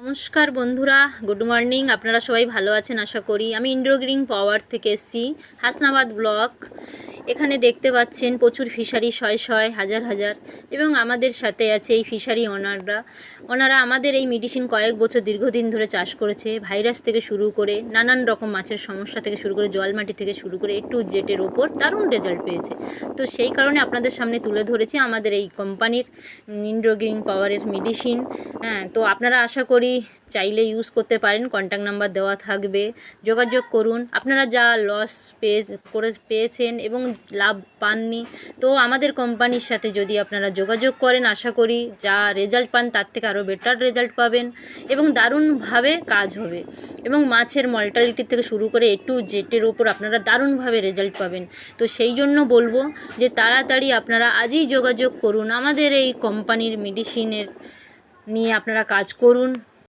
নমস্কার বন্ধুরা, good morning. আপনারা সবাই ভালো আছেন আশা করি। আমি ইন্দ্রগ্রিন পাওয়ার থেকে এসেছি, হাসনাবাদ ব্লক। এখানে দেখতে পাচ্ছেন প্রচুর ফিশারি, শয় শয় হাজার হাজার, এবং আমাদের সাথে আছে এই ফিশারি ওনারা আমাদের এই মেডিসিন কয়েক বছর দীর্ঘদিন ধরে চাষ করেছে। ভাইরাস থেকে শুরু করে নানান রকম মাছের সমস্যা থেকে শুরু করে জল মাটি থেকে শুরু করে টু জেটের ওপর দারুণ রেজাল্ট পেয়েছে। তো সেই কারণে আপনাদের সামনে তুলে ধরেছি আমাদের এই কোম্পানির ইন্দ্রগ্রিন পাওয়ারের মেডিসিন। তো আপনারা আশা করি চাইলে ইউজ করতে পারেন। কন্ট্যাক্ট নাম্বার দেওয়া থাকবে, যোগাযোগ করুন। আপনারা যা লস পেয়েছেন এবং লাভ পাননি, তো আমাদের কোম্পানির সাথে যদি আপনারা যোগাযোগ করেন, আশা করি যা রেজাল্ট পান তার থেকে আরও বেটার রেজাল্ট পাবেন এবং দারুণভাবে কাজ হবে। এবং মাছের মর্টালিটি থেকে শুরু করে টু জেটের ওপর আপনারা দারুণভাবে রেজাল্ট পাবেন। তো সেই জন্য বলবো যে তাড়াতাড়ি আপনারা আজই যোগাযোগ করুন, আমাদের এই কোম্পানির মেডিসিনের নিয়ে আপনারা কাজ করুন।